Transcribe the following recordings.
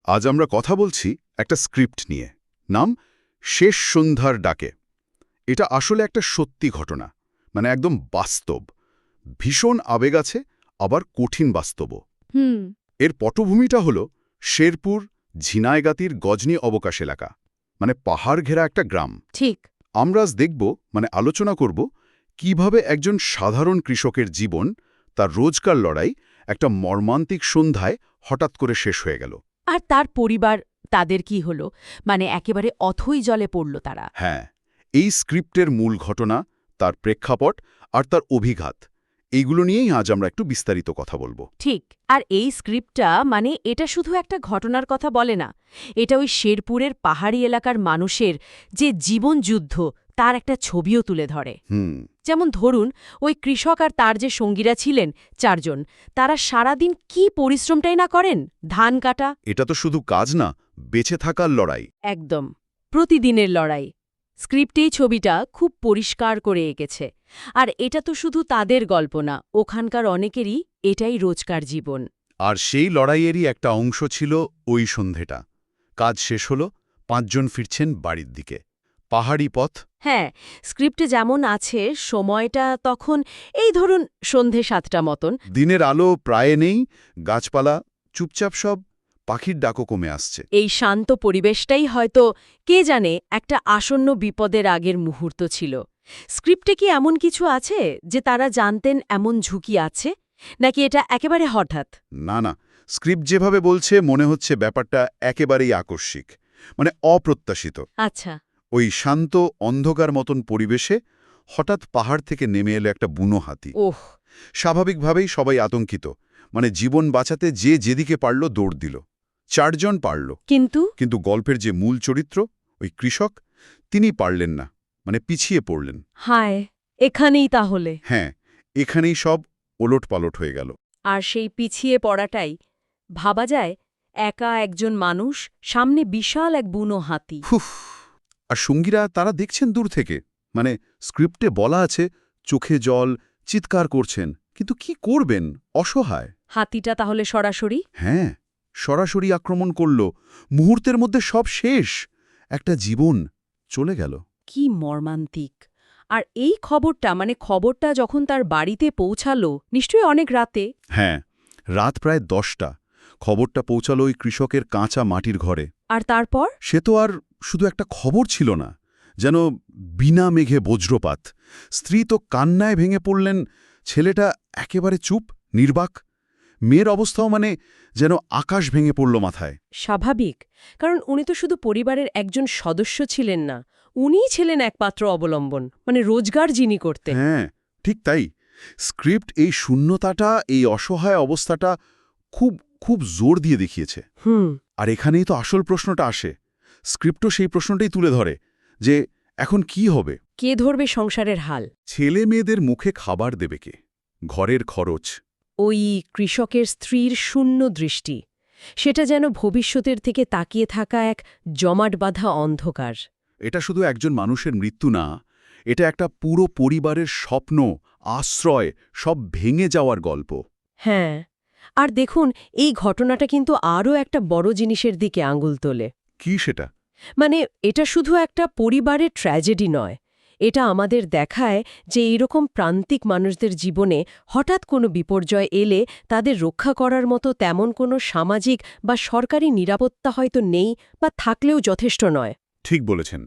আজ আমরা কথা বলছি একটা স্ক্রিপ্ট নিয়ে, নাম শেষ সন্ধ্যার ডাকে। এটা আসলে একটা সত্যি ঘটনা, মানে একদম বাস্তব, ভীষণ আবেগ আছে, আবার কঠিন বাস্তবও। এর পটভূমিটা হল শেরপুর ঝিনাইগাতির গজনি অবকাশ এলাকা, মানে পাহাড় ঘেরা একটা গ্রাম। ঠিক। আমরা আজ দেখব, মানে আলোচনা করব, কিভাবে একজন সাধারণ কৃষকের জীবন, তার রোজকার লড়াই একটা মর্মান্তিক সন্ধ্যায় হঠাৎ করে শেষ হয়ে গেল। আর তার পরিবার, তাদের কি হলো? মানে একেবারে অথই জলে পড়ল তারা। হ্যাঁ, এই স্ক্রিপ্টের মূল ঘটনা, তার প্রেক্ষাপট আর তার অভিঘাত, এইগুলো নিয়েই আজ আমরা একটু বিস্তারিত কথা বলবো। ঠিক। আর এই স্ক্রিপ্টটা মানে এটা শুধু একটা ঘটনার কথা বলে না, এটা ওই শেরপুরের পাহাড়ি এলাকার মানুষের যে জীবনযুদ্ধ তার একটা ছবিও তুলে ধরে। যেমন ধরুন, ওই কৃষক আর তার যে সঙ্গীরা ছিলেন 4 জন, তারা সারাদিন কি পরিশ্রমটাই না করেন, ধান কাটা। এটা তো শুধু কাজ না, বেঁচে থাকার লড়াই। একদম প্রতিদিনের লড়াই। স্ক্রিপ্টেই ছবিটা খুব পরিষ্কার করে এঁকেছে। আর এটা তো শুধু তাদের গল্প না, ওখানকার অনেকেরই এটাই রোজকার জীবন। আর সেই লড়াইয়েরই একটা অংশ ছিল ওই সন্ধেটা। কাজ শেষ হলো, 5 জন ফিরছেন বাড়ির দিকে। পাহাড়ি পথ। হ্যাঁ, স্ক্রিপ্টে যেমন আছে সময়টা তখন এই ধরুন সন্ধে 7টা মতন। দিনের আলো প্রায় নেই, গাছপালা চুপচাপ, সব পাখির ডাকও কমে আসছে। এই শান্ত পরিবেশটাই হয়তো কে জানে একটা আসন্ন বিপদের আগের মুহূর্ত ছিল। স্ক্রিপ্টে কি এমন কিছু আছে যে তারা জানতেন এমন ঝুঁকি আছে, নাকি এটা একেবারে হঠাৎ? না না, স্ক্রিপ্ট যেভাবে বলছে মনে হচ্ছে ব্যাপারটা একেবারেই আকস্মিক, মানে অপ্রত্যাশিত। আচ্ছা। ওই শান্ত অন্ধকার মতন পরিবেশে হঠাৎ পাহাড় থেকে নেমে এলো একটা বুনো হাতি। ওহ। স্বাভাবিকভাবেই সবাই আতঙ্কিত, মানে জীবন বাঁচাতে যে যেদিকে পারল দৌড় দিল। 4 জন পারল, কিন্তু গল্পের যে মূল চরিত্র, ওই কৃষক, তিনি পারলেন না, মানে পিছিয়ে পড়লেন। হায়, এখানেই তাহলে। হ্যাঁ, এখানেই সব ওলটপালট হয়ে গেল। আর সেই পিছিয়ে পড়াটাই, ভাবা যায়, একা একজন মানুষ, সামনে বিশাল এক বুনো হাতি। হুফ। আর সঙ্গীরা তারা দেখছেন দূর থেকে, মানে স্ক্রিপ্টে বলা আছে চোখে জল, চিৎকার করছেন, কিন্তু কি করবেন, অসহায়। হাতিটা তাহলে সরাসরি? হ্যাঁ, সরাসরি আক্রমণ করল, মুহূর্তের মধ্যে সব শেষ, একটা জীবন চলে গেল। কি মর্মান্তিক। আর এই খবরটা যখন তার বাড়িতে পৌঁছালো, নিশ্চয়ই অনেক রাতে। হ্যাঁ, রাত প্রায় 10টা। খবরটা পৌঁছালো ওই কৃষকের কাঁচা মাটির ঘরে। আর তারপর? সে তো আর শুধু একটা খবর ছিল না, যেন বিনা মেঘে বজ্রপাত। স্ত্রী তো কান্নায় ভেঙে পড়লেন, ছেলেটা একেবারে চুপ, নির্বাক। মেয়ের অবস্থাও মানে যেন আকাশ ভেঙে পড়ল মাথায়। স্বাভাবিক, কারণ উনি তো শুধু পরিবারের একজন সদস্য ছিলেন না, উনিই ছিলেন একমাত্র অবলম্বন, মানে রোজগার যিনি করতেন। হ্যাঁ, ঠিক তাই। স্ক্রিপ্ট এই শূন্যতাটা, এই অসহায় অবস্থাটা খুব খুব জোর দিয়ে দেখিয়েছে। আর এখানেই তো আসল প্রশ্নটা আসে। স্ক্রিপ্টও সেই প্রশ্নটাই তুলে ধরে, যে এখন কি হবে, কে ধরবে সংসারের হাল? ছেলে মেয়েদের মুখে খাবার দেবে কে, ঘরের খরচ। ওই কৃষকের স্ত্রীর শূন্য দৃষ্টি, সেটা যেন ভবিষ্যতের থেকে তাকিয়ে থাকা এক জমাট বাঁধা অন্ধকার। এটা শুধু একজন মানুষের মৃত্যু না, এটা একটা পুরো পরিবারের স্বপ্ন, আশ্রয়, সব ভেঙে যাওয়ার গল্প। হ্যাঁ, আর দেখুন, এই ঘটনাটা কিন্তু আরও একটা বড় জিনিসের দিকে আঙুল তোলে। কি সেটা? মানে এটা শুধু একটা পরিবারের ট্র্যাজেডি নয়, এটা আমাদের দেখায় যে এইরকম প্রান্তিক মানুষদের জীবনে হঠাৎ কোনো বিপর্যয় এলে তাদের রক্ষা করার মতো তেমন কোনো সামাজিক বা সরকারি নিরাপত্তা হয়তো নেই, বা থাকলেও যথেষ্ট নয়। ঠিক বলেছেন।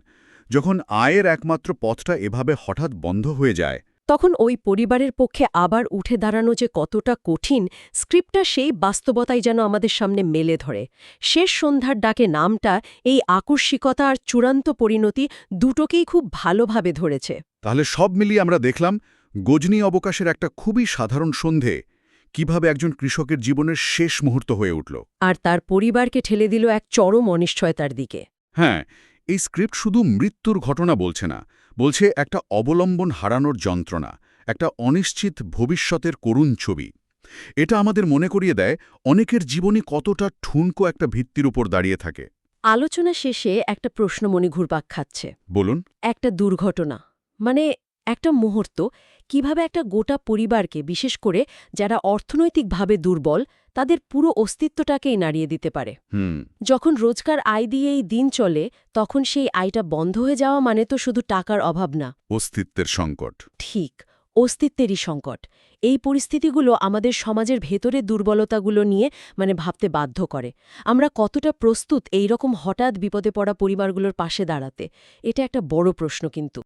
যখন আয়ের একমাত্র পথটা এভাবে হঠাৎ বন্ধ হয়ে যায়, তখন ওই পরিবারের পক্ষে আবার উঠে দাঁড়ানো যে কতটা কঠিন, স্ক্রিপ্টটা সেই বাস্তবতাই যেন আমাদের সামনে মেলে ধরে। শেষ সন্ধ্যার ডাকে নামটা এই আকস্মিকতা আর চূড়ান্ত পরিণতি দুটোকেই খুব ভালোভাবে ধরেছে। তাহলে সব মিলিয়ে আমরা দেখলাম গজনি অবকাশের একটা খুবই সাধারণ সন্ধে কিভাবে একজন কৃষকের জীবনের শেষ মুহূর্ত হয়ে উঠল, আর তার পরিবারকে ঠেলে দিল এক চরম অনিশ্চয়তার দিকে। হ্যাঁ, এই স্ক্রিপ্ট শুধু মৃত্যুর ঘটনা বলছে না, বলছে একটা অবলম্বন হারানোর যন্ত্রণা, একটা অনিশ্চিত ভবিষ্যতের করুণ ছবি। এটা আমাদের মনে করিয়ে দেয় অনেকের জীবনই কতটা ঠুনকো একটা ভিত্তির উপর দাঁড়িয়ে থাকে। আলোচনা শেষে একটা প্রশ্ন মনে ঘুরপাক খাচ্ছে। বলুন। একটা দুর্ঘটনা, মানে একটা মুহূর্ত, কিভাবে একটা গোটা পরিবারকে, বিশেষ করে যারা অর্থনৈতিকভাবে দুর্বল, তাদের পুরো অস্তিত্বটাকেই নাড়িয়ে দিতে পারে। যখন রোজকার আয় দিয়েই দিন চলে, তখন সেই আয়টা বন্ধ হয়ে যাওয়া মানে তো শুধু টাকার অভাব না, অস্তিত্বের সংকট। ঠিক, অস্তিত্বেরই সংকট। এই পরিস্থিতিগুলো আমাদের সমাজের ভেতরের দুর্বলতাগুলো নিয়ে ভাবতে বাধ্য করে। আমরা কতটা প্রস্তুত এই রকম হঠাৎ বিপদে পড়া পরিবারগুলোর পাশে দাঁড়াতে? এটা একটা বড় প্রশ্ন কিন্তু।